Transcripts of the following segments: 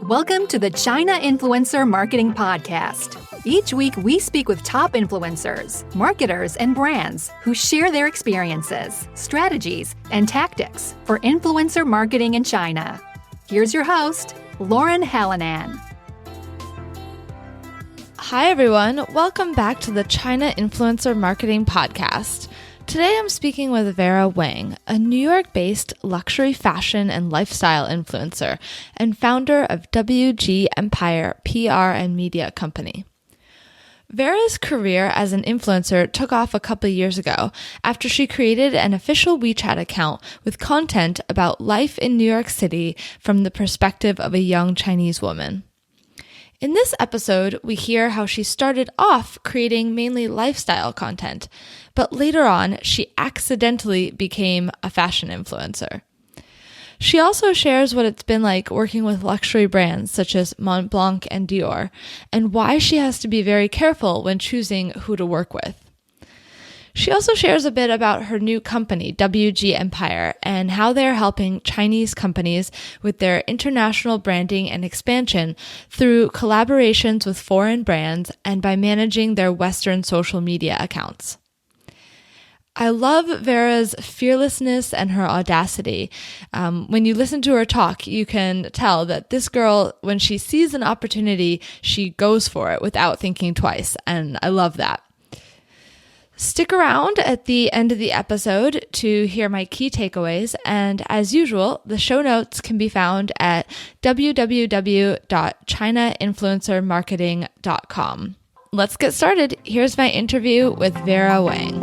Welcome to the China Influencer Marketing Podcast. Each week, we speak with top influencers, marketers, and brands who share their experiences, strategies, and tactics for influencer marketing in China. Here's your host, Lauren Hallanan. Hi, everyone. Welcome back to the China Influencer Marketing Podcast. Today, I'm speaking with Vera Wang, a New York-based luxury fashion and lifestyle influencer and founder of WG Empire PR and Media Company. Vera's career as an influencer took off a couple years ago after she created an official WeChat account with content about life in New York City from the perspective of a young Chinese woman. In this episode, we hear how she started off creating mainly lifestyle content, but later on, she accidentally became a fashion influencer. She also shares what it's been like working with luxury brands such as Montblanc and Dior, and why she has to be very careful when choosing who to work with. She also shares a bit about her new company, WG Empire, and how they're helping Chinese companies with their international branding and expansion through collaborations with foreign brands and by managing their Western social media accounts. I love Vera's fearlessness and her audacity. When you listen to her talk, you can tell that this girl, when she sees an opportunity, she goes for it without thinking twice, and I love that. Stick around at the end of the episode to hear my key takeaways, and as usual, the show notes can be found at www.chinainfluencermarketing.com. Let's get started. Here's my interview with Vera Wang.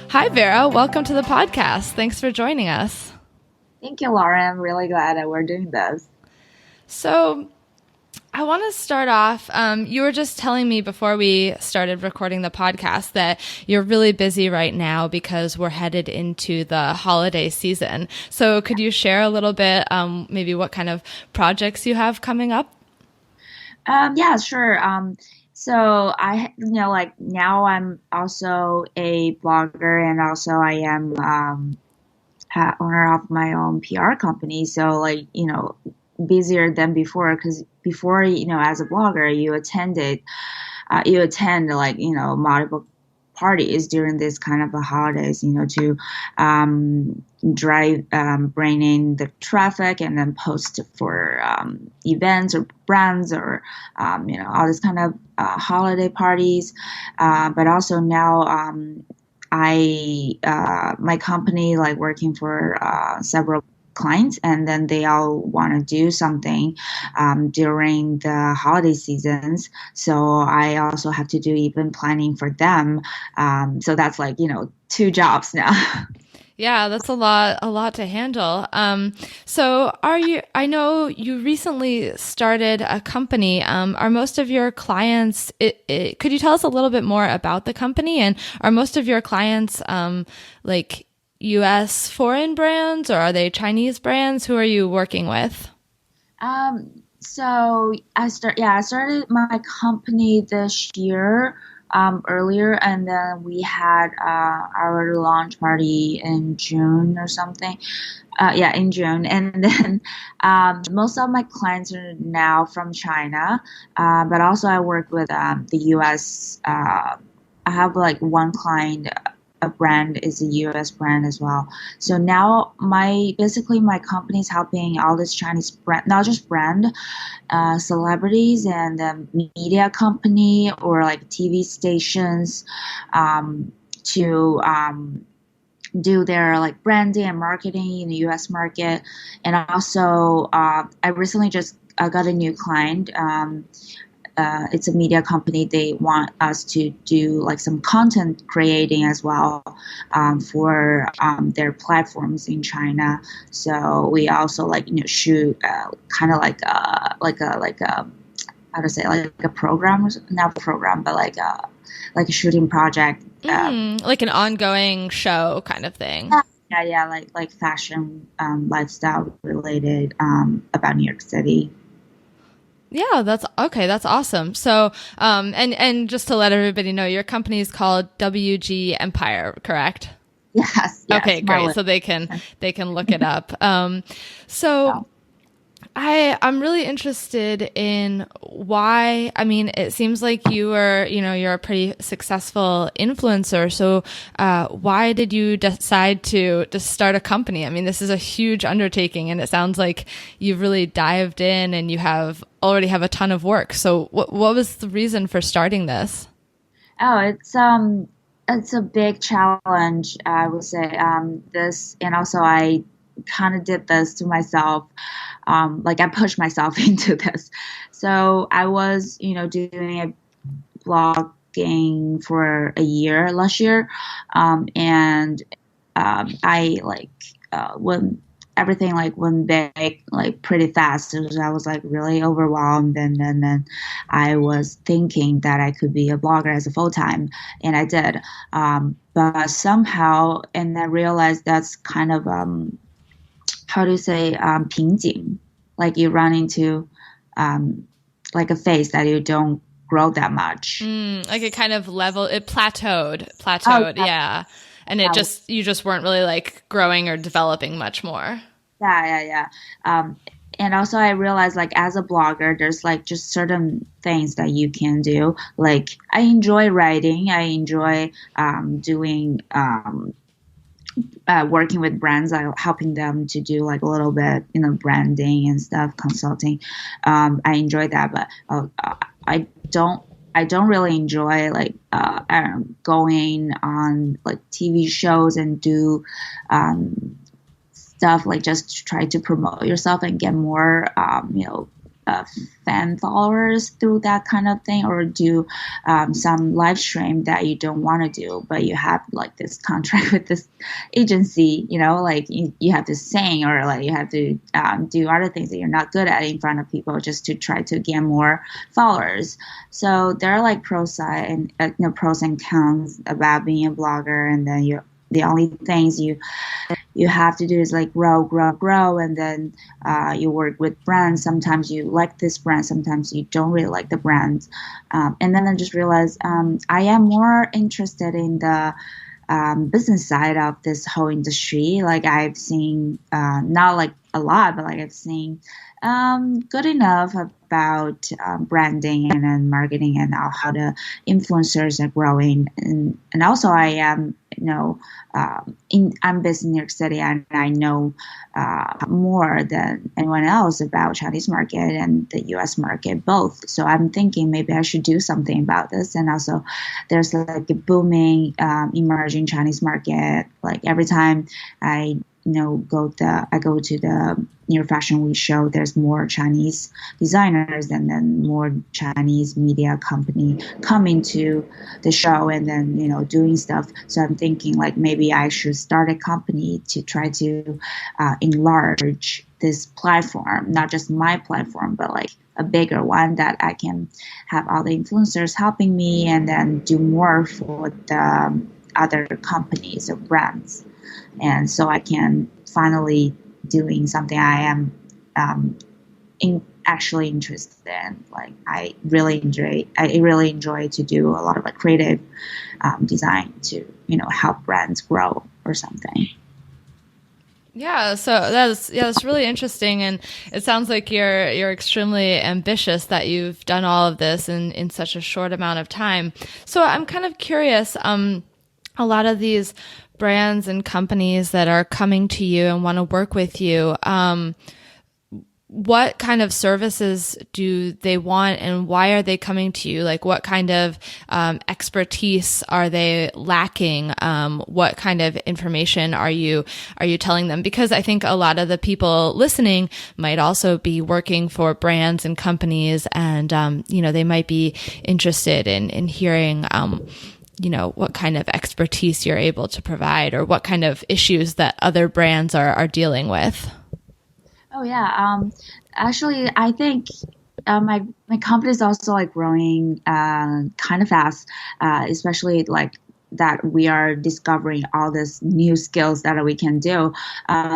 Hi, Vera. Welcome to the podcast. Thanks for joining us. Thank you, Lauren. I'm really glad that we're doing this. So, I want to start off, you were just telling me before we started recording the podcast that you're really busy right now because we're headed into the holiday season. So could you share a little bit, maybe what kind of projects you have coming up? Yeah, sure. So now I'm also a blogger, and also I am owner of my own PR company. So busier than before, because before, as a blogger, you attend multiple parties during this kind of a holidays, to bring in the traffic and then post for events or brands or all this kind of holiday parties. But also now my company working for several clients, and then they all want to do something during the holiday seasons. So I also have to do event planning for them. So that's two jobs now. Yeah, that's a lot to handle. So I know you recently started a company. Are most of your clients, could you tell us a little bit more about the company? And are most of your clients U.S. foreign brands, or are they Chinese brands? Who are you working with? So I started my company this year, earlier, and then we had our launch party in June or something. In June. And then most of my clients are now from China, but also I work with the U.S. I have one client. A brand is a U.S. brand as well. So now my company is helping all this Chinese brand, not just brand, celebrities and media company or TV stations, to do their branding and marketing in the U.S. market. And also, I recently just got a new client. It's a media company. They want us to do some content creating as well for their platforms in China. So we also shoot kind of how to say, a program, not a program, but like a shooting project, like an ongoing show kind of thing. Yeah, like fashion, lifestyle related about New York City. Yeah, that's okay. That's awesome. So, and just to let everybody know, your company is called WG Empire, correct? Yes. Okay, My great. list. So they can look it up. So I'm really interested in why. I mean, it seems like you're a pretty successful influencer. So why did you decide to start a company? I mean, this is a huge undertaking, and it sounds like you've really dived in and you already have a ton of work. So what was the reason for starting this? Oh, it's a big challenge, I would say. This, and also I kind of did this to myself. Like I pushed myself into this. So I was, doing a blogging for a year last year, and I like when everything like went big like pretty fast. I was like really overwhelmed, and then I was thinking that I could be a blogger as a full time, and I did. But somehow, and I realized that's kind of how do you say 瓶颈? Like you run into like a phase that you don't grow that much. Like it kind of it plateaued, Oh, yeah. And you just weren't really like growing or developing much more. yeah. And also I realized like as a blogger, there's like just certain things that you can do. Like I enjoy writing. I enjoy doing working with brands, helping them to do like a little bit, branding and stuff, consulting. I enjoy that, but I don't really enjoy like going on like TV shows and do stuff like just to try to promote yourself and get more fan followers through that kind of thing, or do some live stream that you don't want to do, but you have like this contract with this agency, like you have to sing, or like you have to do other things that you're not good at in front of people just to try to get more followers. So there are like pros and cons about being a blogger, and then the only things you have to do is like grow, and then you work with brands. Sometimes you like this brand, sometimes you don't really like the brand. And then I just realized I am more interested in the business side of this whole industry. Like I've seen, not like a lot, but like I've seen good enough about branding and then marketing and how the influencers are growing. And also I am, I'm based in New York City, and I know more than anyone else about Chinese market and the US market both. So I'm thinking maybe I should do something about this. And also there's like a booming emerging Chinese market. Like every time I go to the New York Fashion Week show, there's more Chinese designers and then more Chinese media company coming to the show and then, doing stuff. So I'm thinking like maybe I should start a company to try to enlarge this platform, not just my platform, but like a bigger one that I can have all the influencers helping me and then do more for the other companies or brands. And so I can finally doing something I am actually interested in. Like I really enjoy to do a lot of like creative design to help brands grow or something. Yeah, so that's really interesting, and it sounds like you're extremely ambitious that you've done all of this in such a short amount of time. So I'm kind of curious. A lot of these brands and companies that are coming to you and want to work with you, what kind of services do they want, and why are they coming to you? Like, what kind of expertise are they lacking? What kind of information are you telling them? Because I think a lot of the people listening might also be working for brands and companies, and they might be interested in hearing what kind of expertise you're able to provide, or what kind of issues that other brands are dealing with. Oh yeah. Actually, I think my company is also like growing kind of fast, especially like that we are discovering all these new skills that we can do.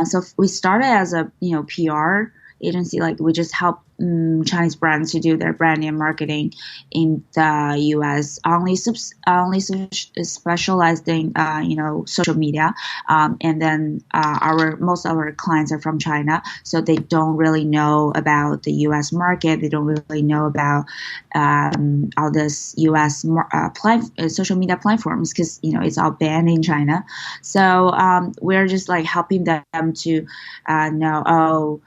So we started as a PR agency. Like we just help Chinese brands to do their branding and marketing in the U.S. Only specialized in social media, and then most of our clients are from China, so they don't really know about the U.S. market. They don't really know about all this U.S. social media platforms because it's all banned in China. So we're just like helping them to know,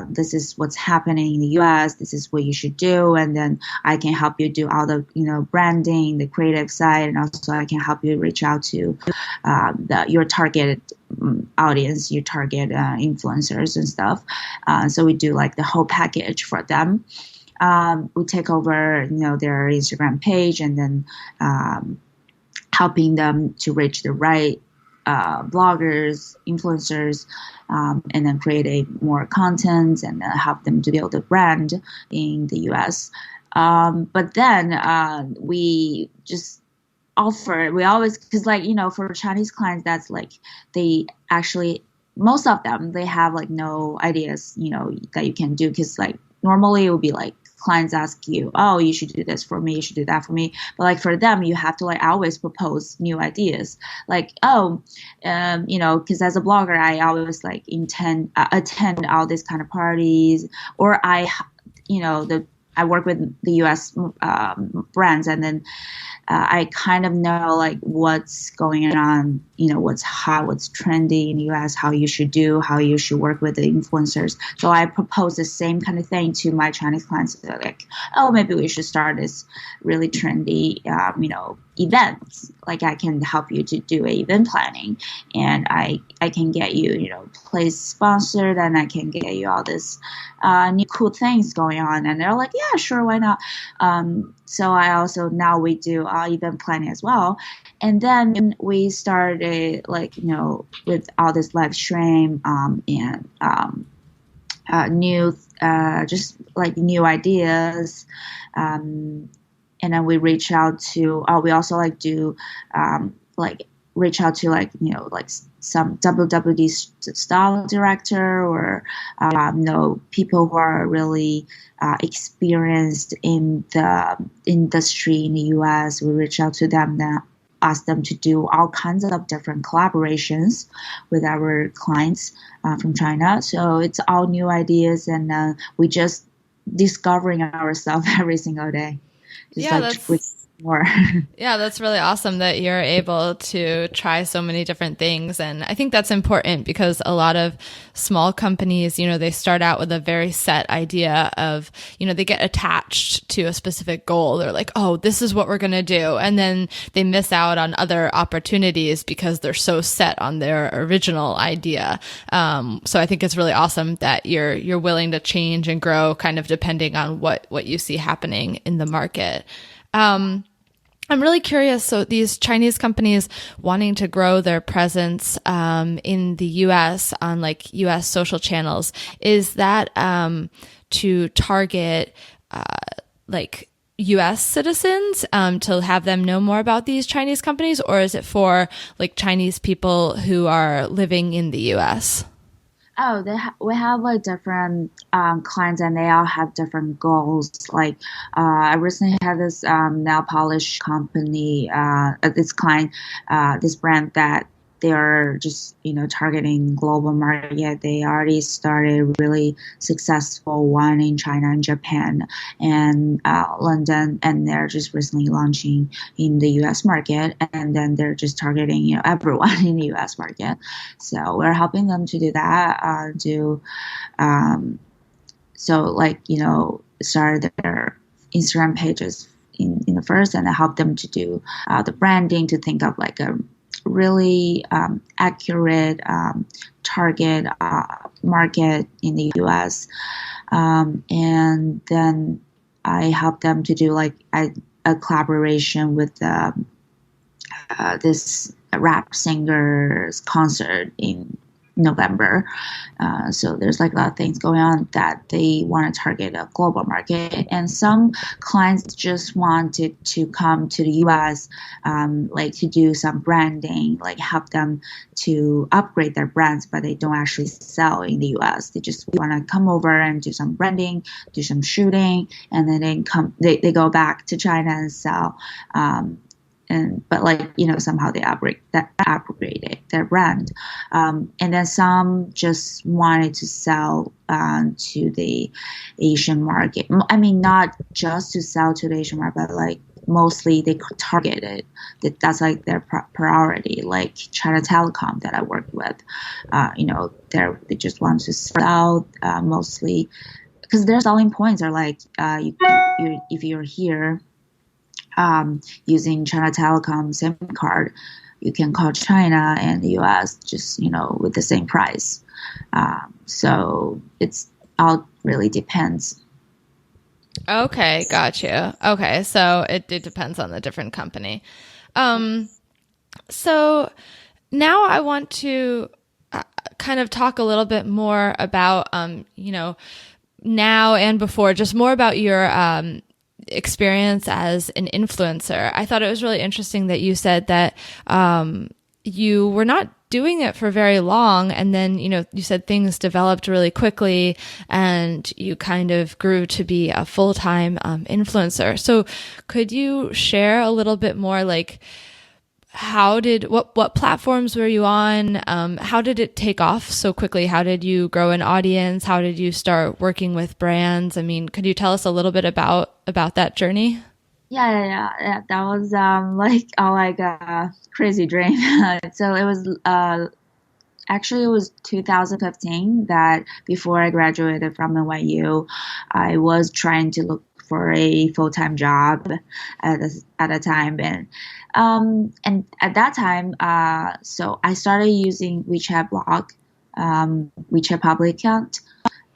this is what's happening in the U.S. This is what you should do, and then I can help you do all the branding, the creative side, and also I can help you reach out to your target audience, your target influencers and stuff. So we do like the whole package for them. We take over their Instagram page, and then helping them to reach the right bloggers, influencers, and then create more content and help them to build a brand in the US. But then we just we always, because for Chinese clients, that's like they actually, most of them, they have like no ideas, that you can do, because like normally it would be like clients ask you, oh, you should do this for me, you should do that for me. But like for them, you have to like always propose new ideas. Like, because as a blogger, I always like attend all these kind of parties, or I work with the US brands, and then I kind of know like what's going on, what's hot, what's trendy in the US, how you should work with the influencers. So I propose the same kind of thing to my Chinese clients. They're like, oh, maybe we should start this really trendy, events. Like I can help you to do event planning, and I can get you, place sponsored, and I can get you all this new cool things going on. And they're like, yeah, sure, why not? So I also, now we do event planning as well. And then we started with all this live stream and new just like new ideas. And then we reach out to, we also like do reach out to some WWD style director, or people who are really experienced in the industry in the US. We reach out to them, then ask them to do all kinds of different collaborations with our clients from China. So it's all new ideas, and we just discovering ourselves every single day. Yeah, that's really awesome that you're able to try so many different things. And I think that's important because a lot of small companies, they start out with a very set idea of, they get attached to a specific goal. They're like, oh, this is what we're going to do. And then they miss out on other opportunities because they're so set on their original idea. So I think it's really awesome that you're willing to change and grow kind of depending on what you see happening in the market. I'm really curious. So these Chinese companies wanting to grow their presence in the U.S. on like U.S. social channels, is that to target like U.S. citizens to have them know more about these Chinese companies, or is it for like Chinese people who are living in the U.S.? Oh, we have like different clients, and they all have different goals. Like I recently had this nail polish company, this client, this brand that they are just targeting global market. They already started really successful one in China and Japan and London, and they're just recently launching in the U.S. market, and then they're just targeting everyone in the U.S. market. So we're helping them to do that. Start their Instagram pages in the first, and I help them to do the branding, to think of like a really accurate target market in the US, and then I help them to do like a collaboration with this rap singer's concert in November. So there's like a lot of things going on that they want to target a global market. And some clients just wanted to come to the US, like to do some branding, like help them to upgrade their brands, but they don't actually sell in the US. They just want to come over and do some branding, do some shooting, and then they go back to China and sell. But like, somehow they upgraded their brand. And then some just wanted to sell to the Asian market. I mean, not just to sell to the Asian market, but like mostly they targeted. That's like their priority, like China Telecom that I worked with. They just want to sell mostly because their selling points are like, if you're here, using China Telecom SIM card, you can call China and the US just, with the same price. So it's all really depends. Okay, gotcha. Okay, so it depends on the different company. So now I want to kind of talk a little bit more about, now and before, just more about your experience as an influencer. I thought it was really interesting that you said that you were not doing it for very long, and then you said things developed really quickly and you kind of grew to be a full-time influencer. So could you share a little bit more, like what platforms were you on? How did it take off so quickly? How did you grow an audience? How did you start working with brands? I mean, could you tell us a little bit about that journey? Yeah. That was like a crazy dream. So it was actually it was 2015 that before I graduated from NYU, I was trying to look for a full-time job at a time, and at that time, so I started using WeChat blog, WeChat public account.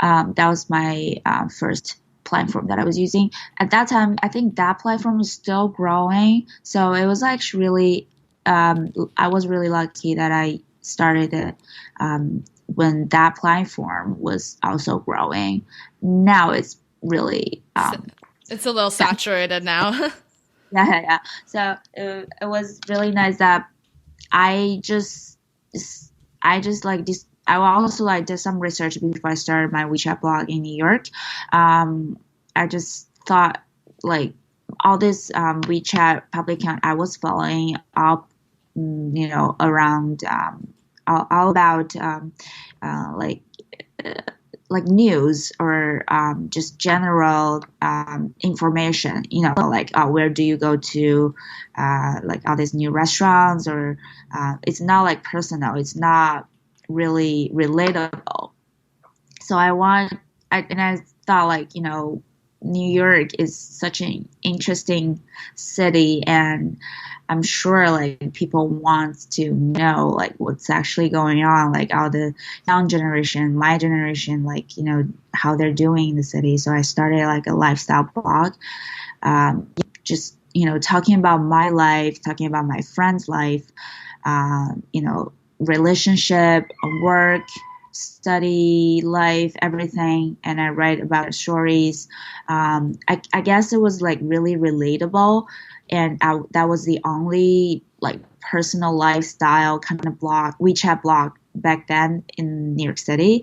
That was my first platform that I was using. At that time, I think that platform was still growing, so it was actually really, I was really lucky that I started it when that platform was also growing. Now it's really it's a little saturated now. Yeah. So it was really nice that I also like did some research before I started my WeChat blog in New York. I just thought like all this WeChat public account I was following up, around all about like news or just general information, like where do you go to, like all these new restaurants, or it's not like personal, it's not really relatable. So I thought like, New York is such an interesting city, and I'm sure like people want to know like what's actually going on, like all the young generation, my generation, like, how they're doing in the city. So I started like a lifestyle blog, just, talking about my life, talking about my friend's life, relationship, work, study, life, everything. And I write about stories. I guess it was like really relatable. And that was the only like personal lifestyle kind of blog, WeChat blog back then in New York City,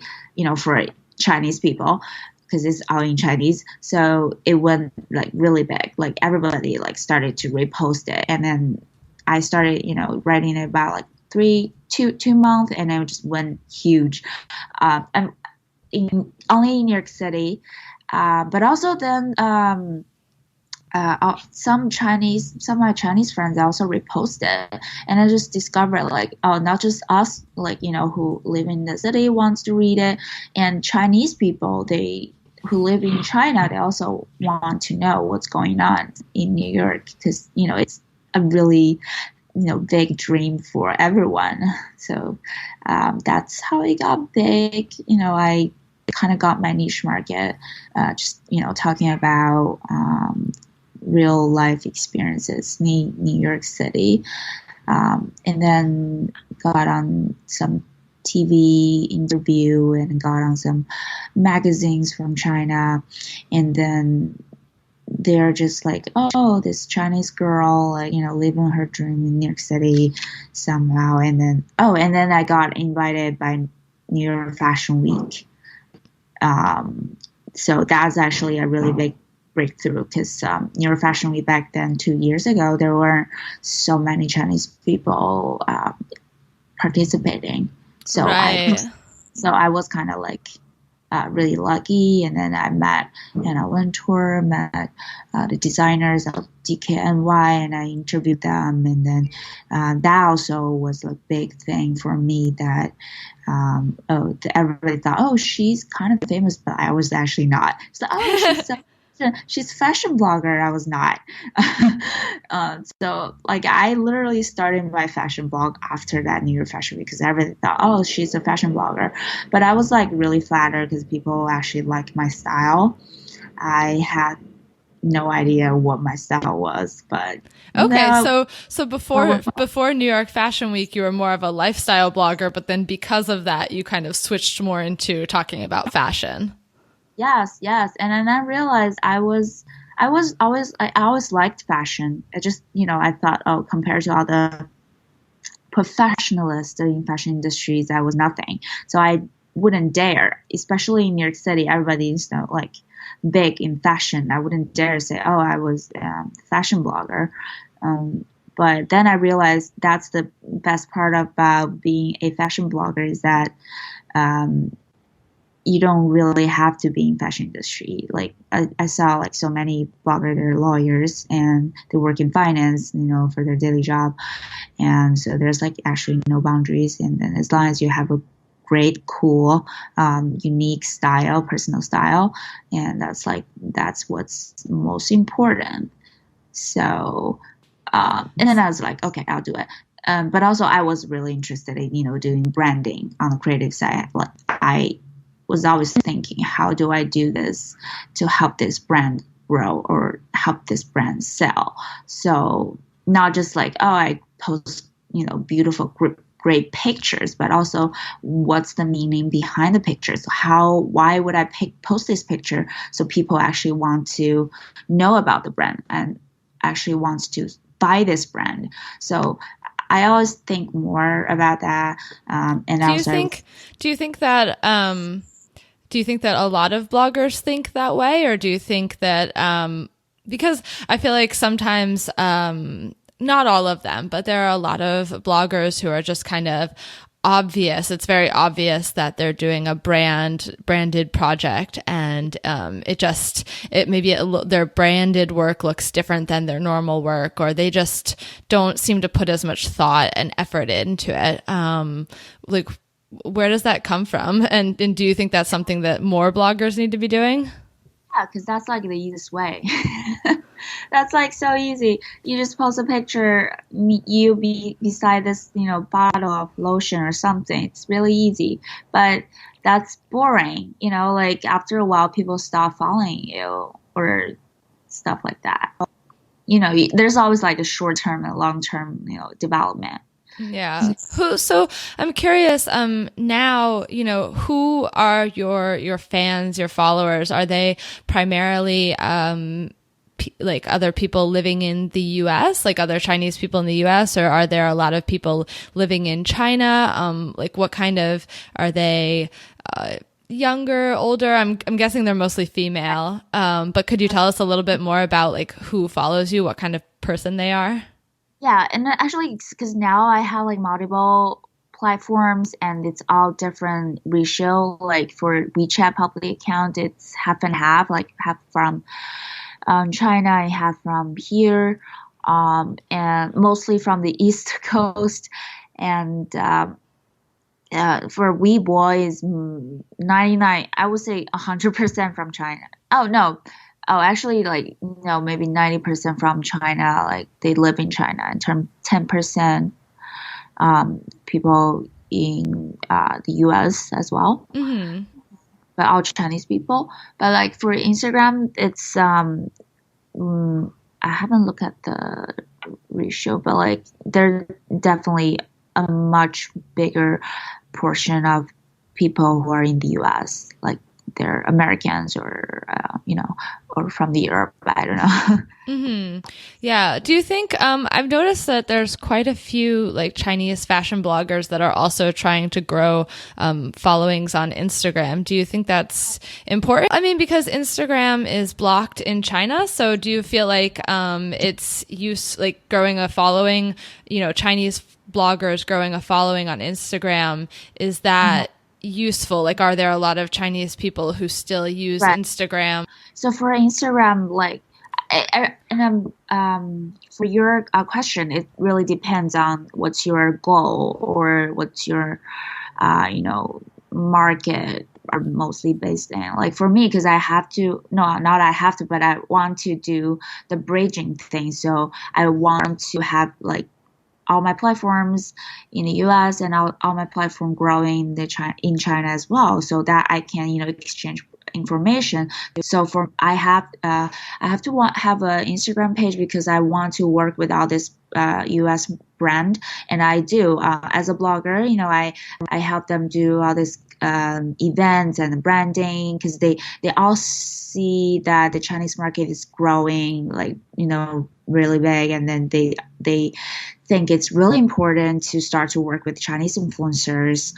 for Chinese people, because it's all in Chinese. So it went like really big. Like everybody like started to repost it. And then I started, writing about like two months, and it just went huge. And only in New York City, but also then some of my Chinese friends also reposted, and I just discovered like, oh, not just us, like, who live in the city wants to read it, and Chinese people, who live in China, they also want to know what's going on in New York, because, it's a really, big dream for everyone. So that's how it got big. I kind of got my niche market, just, talking about real life experiences in New York City, and then got on some TV interview and got on some magazines from China, and then they're just like, oh, this Chinese girl, like, living her dream in New York City somehow. And then I got invited by New York Fashion Week. So that's actually a really big breakthrough, because New York Fashion Week back then, 2 years ago, there weren't so many Chinese people participating. So right. I was kind of like really lucky, and then I met, went tour, met the designers of DKNY, and I interviewed them, and then that also was a big thing for me. That everybody thought, oh, she's kind of famous, but I was actually not. So she's a fashion blogger. I was not. So like I literally started my fashion blog after that New York Fashion Week, because everybody thought, oh, she's a fashion blogger. But I was like really flattered because people actually liked my style. I had no idea what my style was, but okay. So before New York Fashion Week, you were more of a lifestyle blogger, but then because of that, you kind of switched more into talking about fashion. Yes. And then I realized I always liked fashion. I just, I thought, oh, compared to other professionalists in fashion industries, I was nothing. So I wouldn't dare, especially in New York City, everybody's like big in fashion. I wouldn't dare say, oh, I was a fashion blogger. But then I realized that's the best part about being a fashion blogger, is that you don't really have to be in fashion industry. Like I saw like so many bloggers, they're lawyers and they work in finance, for their daily job. And so there's like actually no boundaries. And then as long as you have a great, cool, unique style, personal style, and that's what's most important. So, and then I was like, okay, I'll do it. But also I was really interested in, doing branding on the creative side. Like I was always thinking, how do I do this to help this brand grow or help this brand sell? So not just like, oh, I post, beautiful, great pictures, but also what's the meaning behind the pictures? Why would I post this picture so people actually want to know about the brand and actually wants to buy this brand? So I always think more about that. And do you think that a lot of bloggers think that way, or do you think that because I feel like sometimes not all of them, but there are a lot of bloggers who are just kind of obvious. It's very obvious that they're doing a branded project, and their branded work looks different than their normal work, or they just don't seem to put as much thought and effort into it. Like, where does that come from? And do you think that's something that more bloggers need to be doing? Yeah, because that's like the easiest way. That's like so easy. You just post a picture, you beside this, bottle of lotion or something. It's really easy, but that's boring. Like after a while, people stop following you or stuff like that. There's always like a short-term and long-term, development. Yeah. So I'm curious, now, who are your fans, your followers? Are they primarily, like other people living in the US, like other Chinese people in the US, or are there a lot of people living in China? Like what kind of, are they, younger, older? I'm guessing they're mostly female. But could you tell us a little bit more about like who follows you, what kind of person they are? Yeah, and actually, because now I have like multiple platforms and it's all different ratio. Like for WeChat public account, it's half and half, like half from China and half from here, and mostly from the East Coast. And for Weibo is 99, I would say 100% from China. Oh, no. Oh, actually, like, maybe 90% from China, like they live in China, and 10% people in the US as well, but all Chinese people. But like for Instagram, it's I haven't looked at the ratio, but like they're definitely a much bigger portion of people who are in the US, like they're Americans or or from the Europe. I don't know. Yeah. Do you think I've noticed that there's quite a few like Chinese fashion bloggers that are also trying to grow followings on Instagram. Do you think that's important? I mean, because Instagram is blocked in China, so do you feel like it's like growing a following, Chinese bloggers growing a following on Instagram, is that useful? Like, are there a lot of Chinese people who still use Instagram? So for Instagram, like, for your question, it really depends on what's your goal or what's your, market are mostly based in. Like for me, because I have to, no, not I have to, but I want to do the bridging thing. So I want to have like all my platforms in the US and all my platform growing in China as well, so that I can, exchange information. So I have to have an Instagram page because I want to work with all this US brand, and I do as a blogger. I help them do all this events and branding because they all see that the Chinese market is growing like really big, and then they think it's really important to start to work with Chinese influencers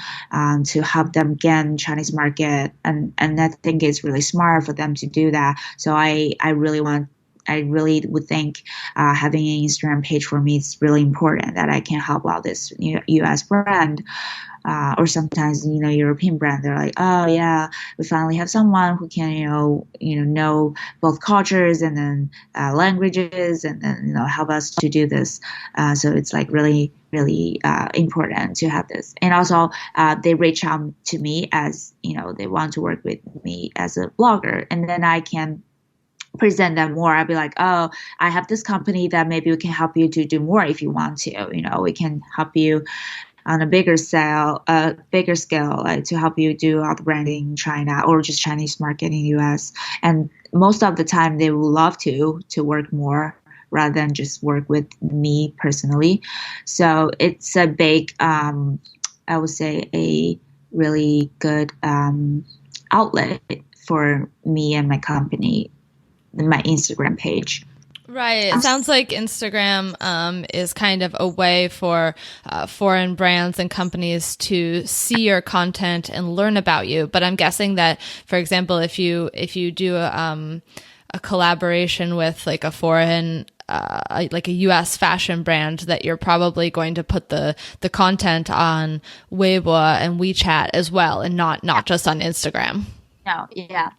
to help them gain Chinese market, and I think it's really smart for them to do that. So I really would think having an Instagram page for me is really important, that I can help out this US brand. Or sometimes, European brand, they're like, oh yeah, we finally have someone who can, know both cultures and then languages, and then, help us to do this. So it's like really, really important to have this. And also, they reach out to me as, they want to work with me as a blogger, and then I can present them more. I'll be like, oh, I have this company that maybe we can help you to do more if you want to. We can help you on a bigger scale, like to help you do all the branding in China or just Chinese market in the US. And most of the time they will love to work more rather than just work with me personally. So it's a big, I would say a really good outlet for me and my company, my Instagram page. Right. It sounds like Instagram is kind of a way for foreign brands and companies to see your content and learn about you. But I'm guessing that, for example, if you do a collaboration with like a foreign like a US fashion brand, that you're probably going to put the content on Weibo and WeChat as well, and not just on Instagram. No, yeah,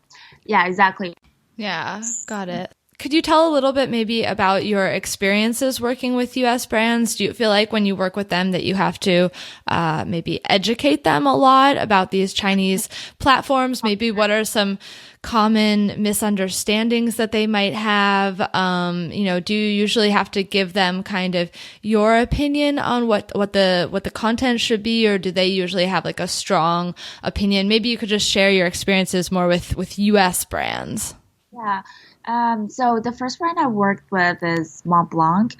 exactly. Yeah, got it. Could you tell a little bit maybe about your experiences working with US brands? Do you feel like when you work with them that you have to maybe educate them a lot about these Chinese platforms? Maybe what are some common misunderstandings that they might have? Do you usually have to give them kind of your opinion on what the content should be, or do they usually have like a strong opinion? Maybe you could just share your experiences more with US brands. Yeah. So the first brand I worked with is Montblanc.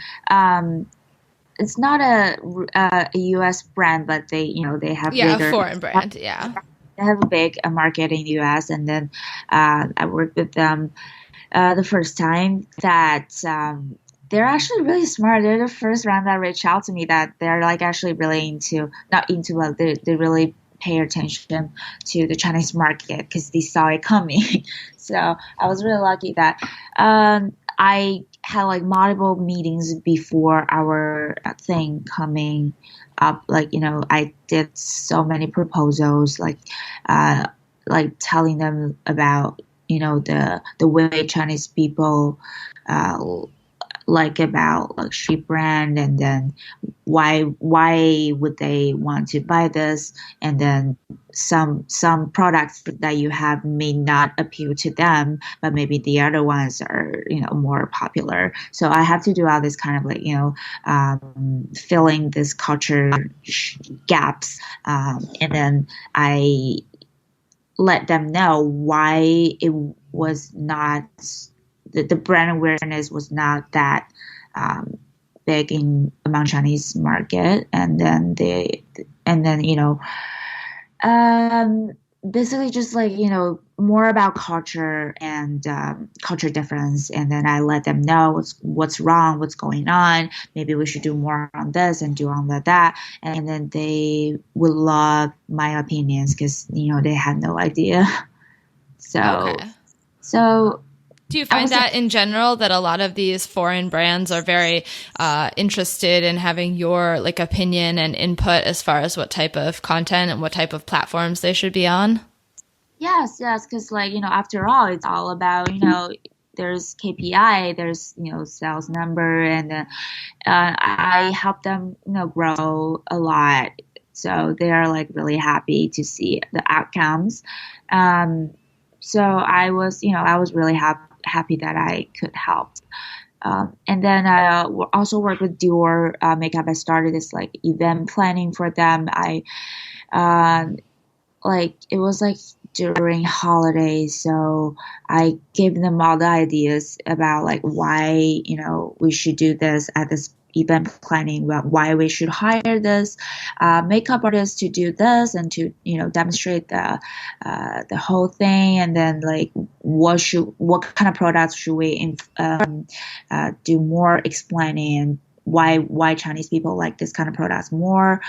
It's not a US brand, but they have a foreign brand. Yeah, they have a big market in the US, and then I worked with them the first time. That they're actually really smart. They're the first brand that reached out to me that they're like actually really not into, but they really pay attention to the Chinese market because they saw it coming. So I was really lucky that I had like multiple meetings before our thing coming up. Like, I did so many proposals, like telling them about, the way Chinese people like about luxury brand, and then why would they want to buy this, and then some products that you have may not appeal to them, but maybe the other ones are more popular. So I have to do all this kind of like filling this culture gaps, and then I let them know why it was not the brand awareness was not that big among Chinese market, and then basically just like more about culture and culture difference, and then I let them know what's wrong, what's going on. Maybe we should do more on this and do on that, and then they would love my opinions because they had no idea. So do you find that in general that a lot of these foreign brands are very interested in having your opinion and input as far as what type of content and what type of platforms they should be on? Yes, because after all, it's all about there's KPI, there's sales number, and I help them grow a lot, so they are really happy to see the outcomes. So I was really happy that I could help. And then I also worked with Dior makeup. I started this event planning for them. I it was during holidays, so I gave them all the ideas about why we should do this at this event planning, why we should hire this makeup artist to do this and to demonstrate the whole thing, and then what kind of products should we do more explaining, and why Chinese people like this kind of products more,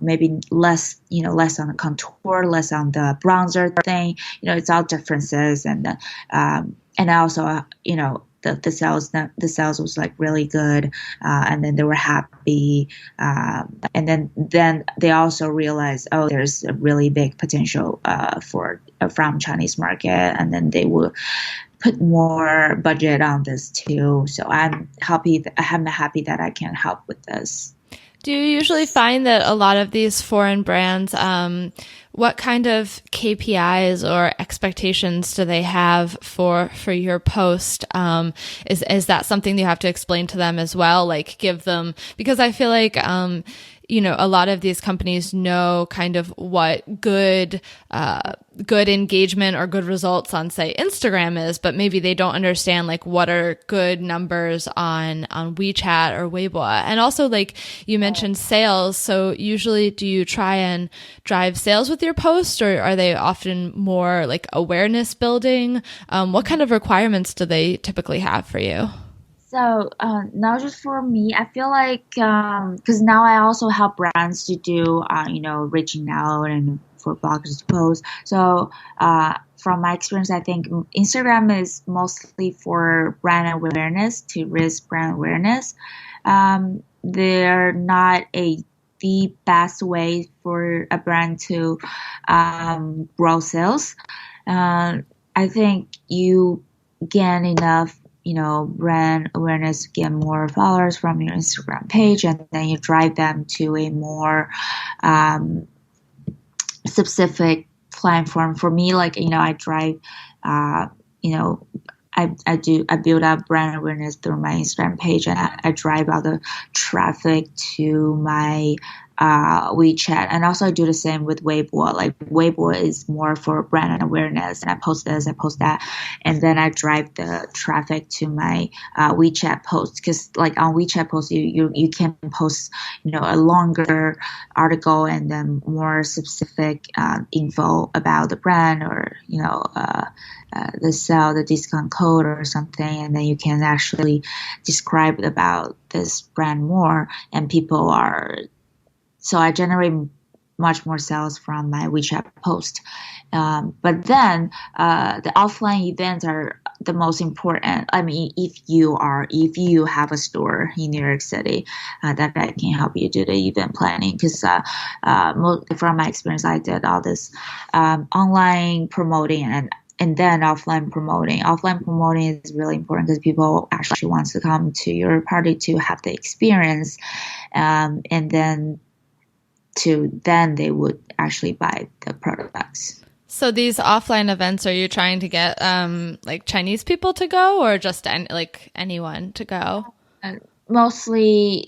maybe less on the contour, less on the bronzer thing. It's all differences, and also the sales was really good, and then they were happy, and then they also realized, oh, there's a really big potential from Chinese market, and then they will put more budget on this too. So I'm happy that I can help with this. Do you usually find that a lot of these foreign brands, what kind of KPIs or expectations do they have for your post? Is that something you have to explain to them as well? Give them, because I feel like, a lot of these companies know kind of what good engagement or good results on, say, Instagram is, but maybe they don't understand what are good numbers on WeChat or Weibo. And also, you mentioned sales. So usually, do you try and drive sales with your post, or are they often more awareness building? What kind of requirements do they typically have for you? So not just for me, I feel because now I also help brands to do, reaching out and for bloggers to post. So from my experience, I think Instagram is mostly for brand awareness, to raise brand awareness. They're not the best way for a brand to grow sales. I think you gain enough brand awareness to get more followers from your Instagram page, and then you drive them to a more specific platform. For me, I drive, I build up brand awareness through my Instagram page, and I drive all the traffic to my WeChat, and also I do the same with Weibo. Weibo is more for brand awareness, and I post this, I post that, and then I drive the traffic to my WeChat post, because on WeChat post you can post a longer article and then more specific info about the brand, or the discount code or something, and then you can actually describe about this brand more, and so I generate much more sales from my WeChat post. But then the offline events are the most important. I mean, if you have a store in New York City, that I can help you do the event planning, because from my experience, I did all this online promoting and then offline promoting. Offline promoting is really important because people actually want to come to your party to have the experience, and then they would actually buy the products. So these offline events, are you trying to get Chinese people to go, or just anyone to go? Mostly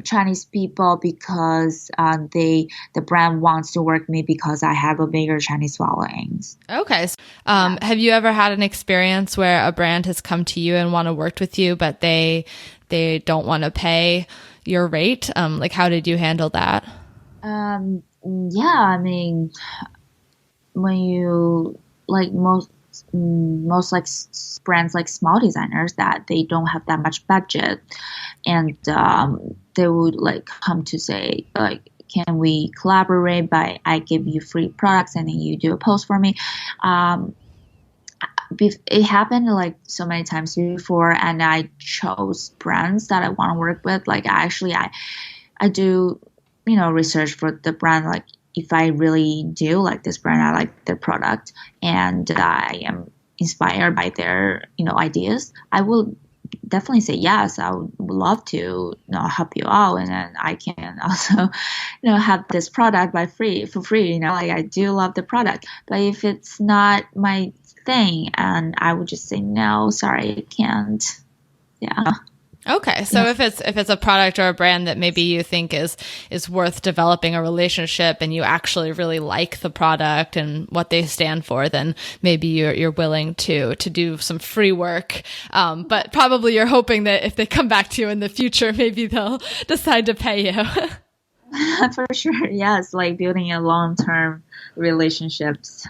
Chinese people, because the brand wants to work with me because I have a bigger Chinese followings. Okay. Have you ever had an experience where a brand has come to you and want to work with you, but they they don't want to pay your rate? Like, how did you handle that? Yeah, I mean, when you like most like brands like small designers that they don't have that much budget, and they would like come to say like, can we collaborate by I give you free products and then you do a post for me. It happened like so many times before, and I chose brands that I want to work with. Like I do, research for the brand. Like if I really do like this brand, I like their product, and I am inspired by their, ideas, I will definitely say yes. I would love to, help you out, and then I can also, have this product for free. Like I do love the product, but if it's not my thing, and I would just say no, sorry, I can't. Yeah. Okay. So if it's a product or a brand that maybe you think is worth developing a relationship, and you actually really like the product and what they stand for, then maybe you're willing to do some free work. But probably you're hoping that if they come back to you in the future, maybe they'll decide to pay you. For sure. Yes. Like building a long-term relationships.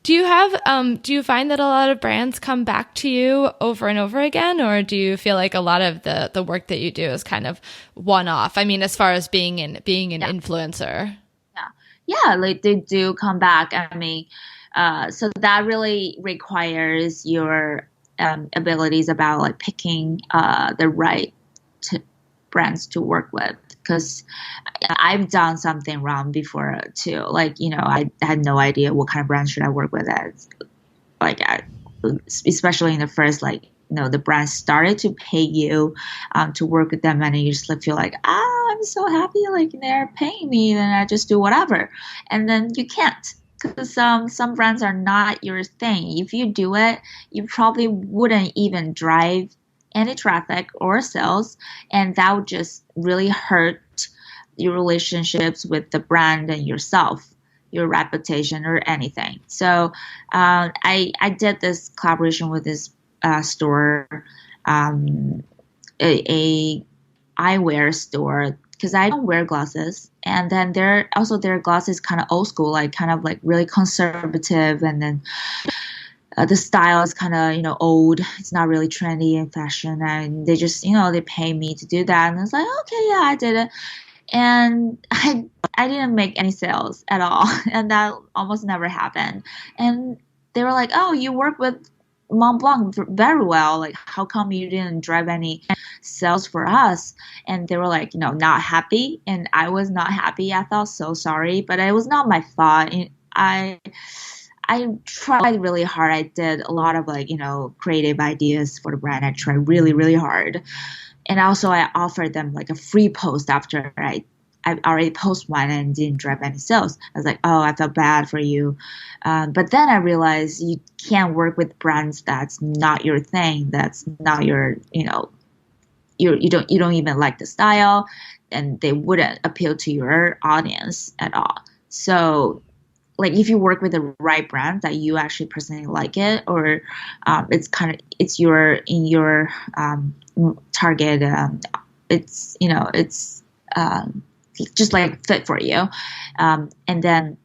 Do you find that a lot of brands come back to you over and over again, or do you feel like a lot of the work that you do is kind of one-off? I mean, as far as being an influencer. Yeah, like they do come back. I mean, so that really requires your abilities about like picking the right brands to work with. Because I've done something wrong before too. Like, I had no idea what kind of brand should I work with. Especially in the first, the brand started to pay you to work with them, and you just feel like, I'm so happy, like they're paying me, then I just do whatever. And then you can't, because some brands are not your thing. If you do it, you probably wouldn't even drive any traffic or sales, and that would just really hurt your relationships with the brand and yourself, your reputation or anything. So I did this collaboration with this store, a eyewear store, because I don't wear glasses, and then their glasses kind of old school, like kind of like really conservative, and then the style is kind of, old. It's not really trendy in fashion. And they just, they pay me to do that. And I was like, okay, yeah, I did it. And I didn't make any sales at all. And that almost never happened. And they were like, oh, you work with Montblanc very well. Like, how come you didn't drive any sales for us? And they were like, not happy. And I was not happy. I felt so sorry, but it was not my fault. I tried really hard. I did a lot of creative ideas for the brand. I tried really, really hard. And also I offered them like a free post after I already posted one and didn't drive any sales. I was like, oh, I felt bad for you. But then I realized you can't work with brands that's not your thing. That's not your, you don't even like the style, and they wouldn't appeal to your audience at all. So like if you work with the right brand that you actually personally like it, or it's your target, it's just like fit for you, and then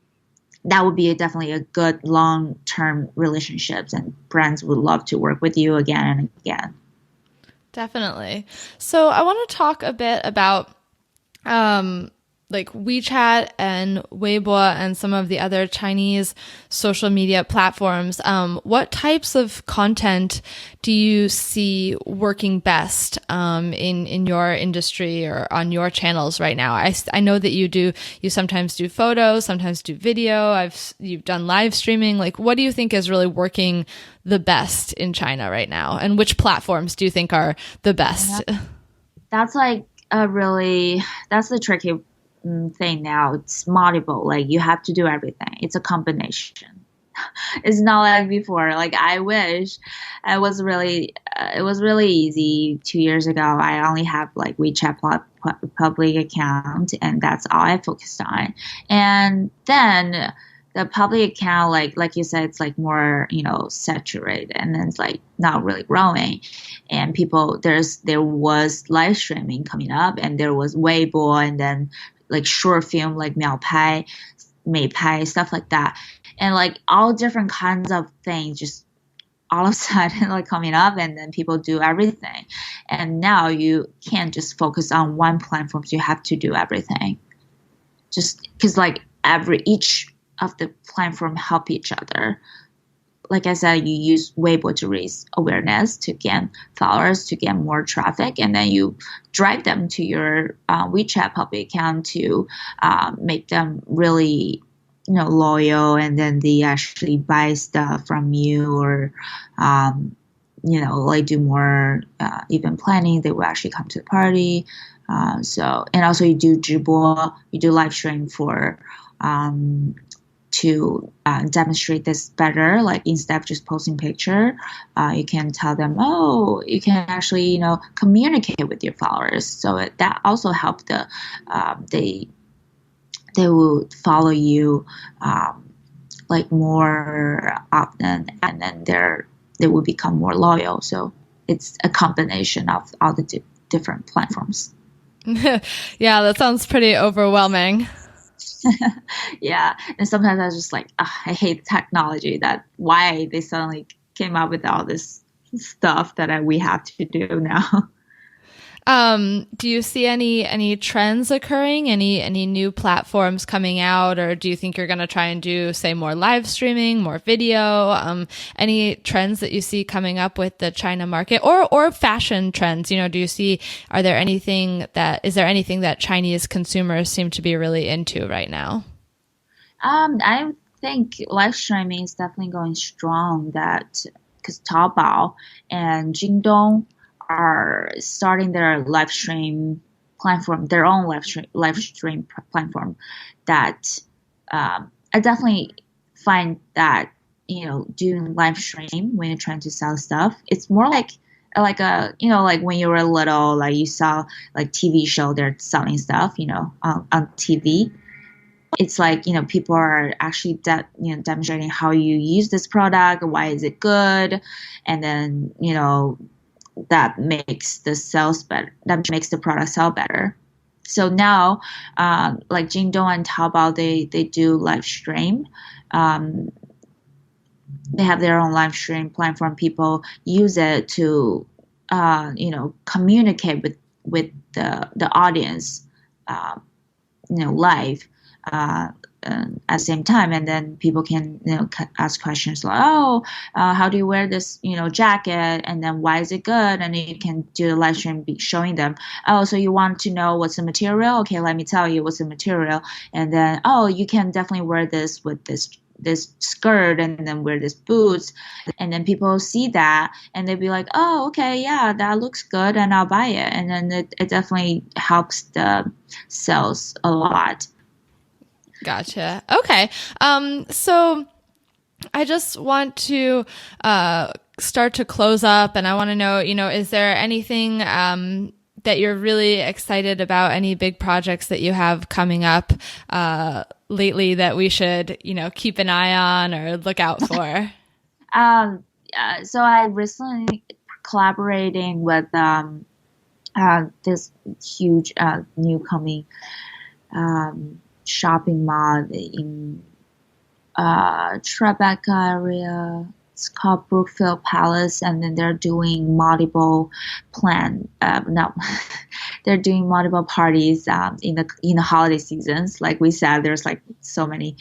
that would be definitely a good long-term relationships, and brands would love to work with you again and again. Definitely. So I want to talk a bit about like WeChat and Weibo and some of the other Chinese social media platforms. What types of content do you see working best in your industry or on your channels right now? I know that you sometimes do photos, sometimes do video. You've done live streaming. Like, what do you think is really working the best in China right now? And which platforms do you think are the best? That's that's the tricky thing now. It's multiple. Like you have to do everything. It's a combination. It's not like before. Like I wish it was really easy 2 years ago. I only have like WeChat public account, and that's all I focused on. And then the public account, like you said, it's like more, saturated, and then it's like not really growing. And there was live streaming coming up, and there was Weibo, and then like short film, like 秒拍, 美拍, stuff like that. And like all different kinds of things just all of a sudden like coming up, and then people do everything. And now you can't just focus on one platform. You have to do everything. Just because like each of the platform help each other. Like I said, you use Weibo to raise awareness, to gain followers, to get more traffic, and then you drive them to your WeChat public account to make them really, loyal, and then they actually buy stuff from you, or like do more event planning. They will actually come to the party. And also you do 直播, you do live stream for to demonstrate this better. Like instead of just posting picture, you can tell them, you can actually, communicate with your followers. So that also helped they will follow you like more often, and then they will become more loyal. So it's a combination of all the different platforms. Yeah, that sounds pretty overwhelming. Yeah, and sometimes I was just like, I hate technology. That why they suddenly came up with all this stuff that we have to do now. Do you see any trends occurring? Any new platforms coming out, or do you think you're going to try and do, say, more live streaming, more video? Any trends that you see coming up with the China market, or fashion trends? Do you see? Is there anything that Chinese consumers seem to be really into right now? I think live streaming is definitely going strong. That because Taobao and Jingdong are starting their live stream platform, their own live stream platform. That I definitely find that doing live stream when you're trying to sell stuff, it's more like a like when you were little, like you saw like TV show, they're selling stuff on TV. It's like people are actually demonstrating how you use this product, why is it good, and then that makes the sales better. That makes the product sell better. So now, like Jingdong and Taobao, they do live stream. They have their own live stream platform. People use it to, communicate with the audience, live. At the same time, and then people can ask questions like, how do you wear this jacket, and then why is it good, and then you can do the live stream showing them, so you want to know what's the material, okay, let me tell you what's the material, and then you can definitely wear this with this skirt, and then wear this boots, and then people see that and they'd be like, okay, yeah, that looks good, and I'll buy it, and then it definitely helps the sales a lot. Gotcha. Okay. So I just want to start to close up, and I want to know, is there anything that you're really excited about, any big projects that you have coming up lately that we should, keep an eye on or look out for? So I recently collaborating with this huge new coming shopping mall in Tribeca area. It's called Brookfield Palace, and then they're doing multiple they're doing multiple parties in the holiday seasons. Like we said, there's like so many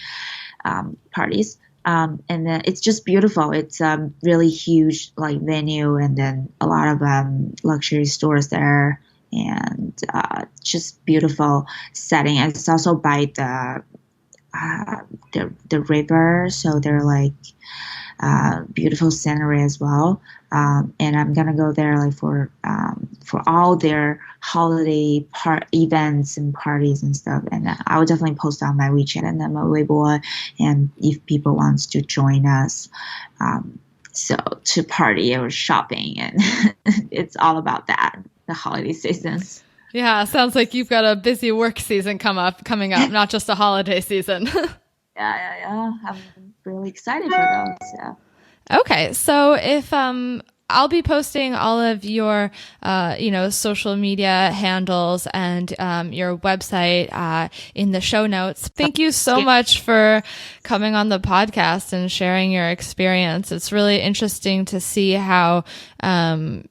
parties, and then it's just beautiful. It's really huge like venue, and then a lot of luxury stores there. And just beautiful setting. And it's also by the river, so they're like beautiful scenery as well. And I'm gonna go there like for all their holiday events and parties and stuff. And I will definitely post on my WeChat and then my Weibo, and if people wants to join us. So to party or shopping, and it's all about that. The holiday seasons. Yeah, sounds like you've got a busy work season coming up, not just a holiday season. Yeah. I'm really excited for those. Yeah. Okay, so if I'll be posting all of your social media handles and your website in the show notes. Thank you so much for coming on the podcast and sharing your experience. It's really interesting to see how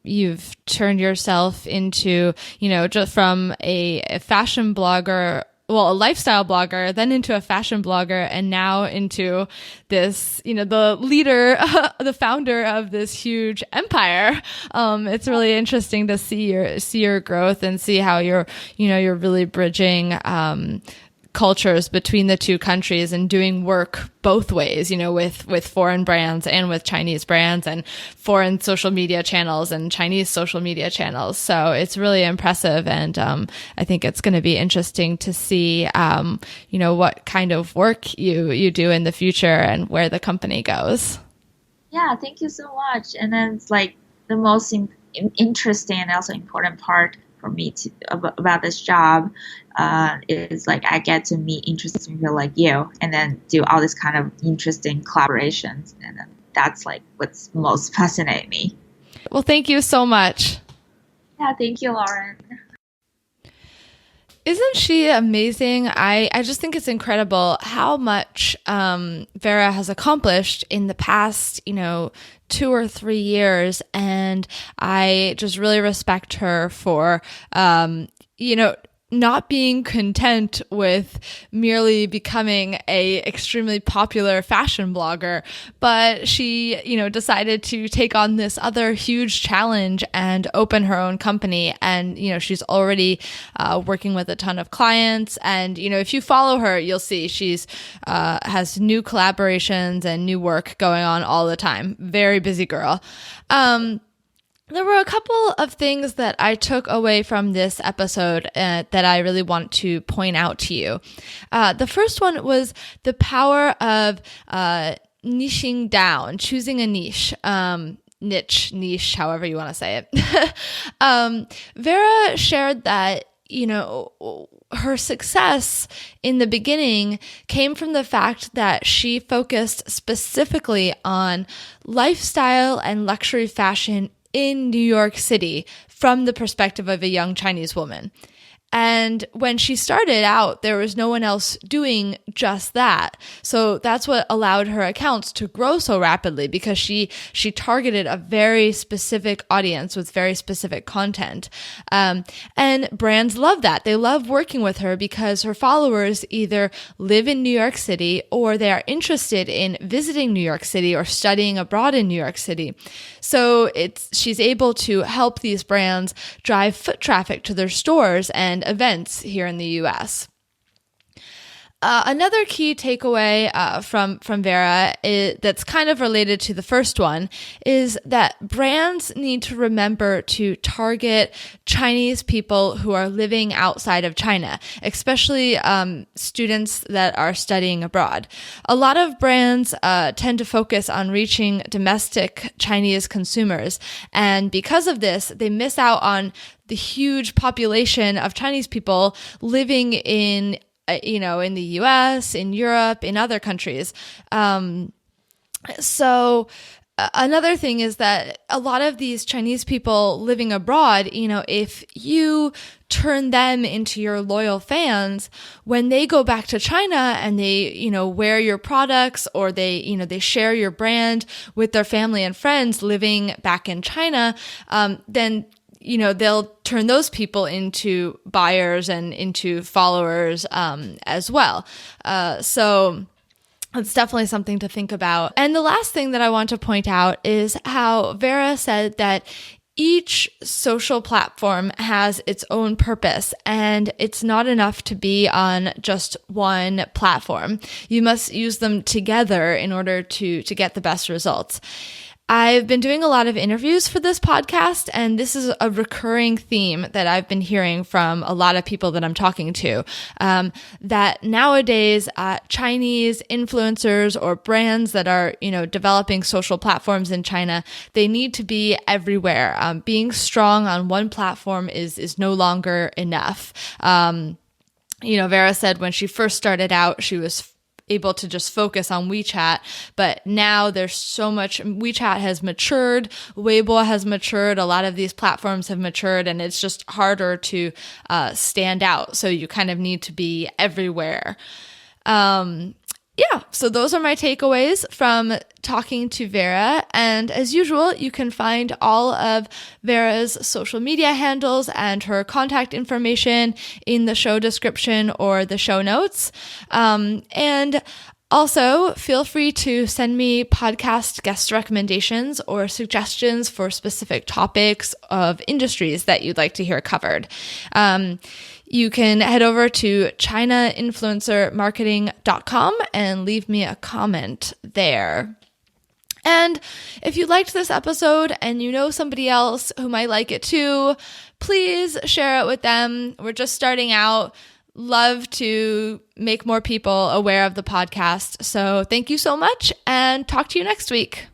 you've turned yourself into, just from a fashion blogger, a lifestyle blogger, then into a fashion blogger, and now into this, the leader, the founder of this huge empire. It's really interesting to see your growth and see how you're really bridging, cultures between the two countries and doing work both ways, with foreign brands and with Chinese brands and foreign social media channels and Chinese social media channels. So it's really impressive. And I think it's going to be interesting to see, what kind of work you do in the future and where the company goes. Yeah, thank you so much. And then it's like the most interesting and also important part for me about this job is like I get to meet interesting people like you and then do all this kind of interesting collaborations, and then that's like what's most fascinating me. Well, thank you so much. Yeah, thank you, Lauren. Isn't she amazing? I just think it's incredible how much Vera has accomplished in the past, 2 or 3 years. And I just really respect her for, not being content with merely becoming a extremely popular fashion blogger, but she, decided to take on this other huge challenge and open her own company. And, she's already working with a ton of clients. And, if you follow her, you'll see she's has new collaborations and new work going on all the time. Very busy girl. There were a couple of things that I took away from this episode that I really want to point out to you. The first one was the power of niching down, choosing a niche. Niche, however you want to say it. Vera shared that, her success in the beginning came from the fact that she focused specifically on lifestyle and luxury fashion in New York City from the perspective of a young Chinese woman. And when she started out, there was no one else doing just that. So that's what allowed her accounts to grow so rapidly, because she targeted a very specific audience with very specific content. And brands love that. They love working with her because her followers either live in New York City or they are interested in visiting New York City or studying abroad in New York City. So she's able to help these brands drive foot traffic to their stores and events here in the US. Another key takeaway from Vera that's kind of related to the first one is that brands need to remember to target Chinese people who are living outside of China, especially students that are studying abroad. A lot of brands tend to focus on reaching domestic Chinese consumers, and because of this, they miss out on the huge population of Chinese people living in the US, in Europe, in other countries. So another thing is that a lot of these Chinese people living abroad, if you turn them into your loyal fans, when they go back to China and they, wear your products, or they share your brand with their family and friends living back in China, then they'll turn those people into buyers and into followers as well. So it's definitely something to think about. And the last thing that I want to point out is how Vera said that each social platform has its own purpose, and it's not enough to be on just one platform. You must use them together in order to get the best results. I've been doing a lot of interviews for this podcast, and this is a recurring theme that I've been hearing from a lot of people that I'm talking to, that nowadays Chinese influencers or brands that are, developing social platforms in China, they need to be everywhere. Being strong on one platform is no longer enough. Vera said when she first started out, she was able to just focus on WeChat. But now there's so much, WeChat has matured, Weibo has matured, a lot of these platforms have matured, and it's just harder to stand out. So you kind of need to be everywhere. So those are my takeaways from talking to Vera. And as usual, you can find all of Vera's social media handles and her contact information in the show description or the show notes. And also, feel free to send me podcast guest recommendations or suggestions for specific topics of industries that you'd like to hear covered. You can head over to chinainfluencermarketing.com and leave me a comment there. And if you liked this episode and you know somebody else who might like it too, please share it with them. We're just starting out. Love to make more people aware of the podcast. So thank you so much, and talk to you next week.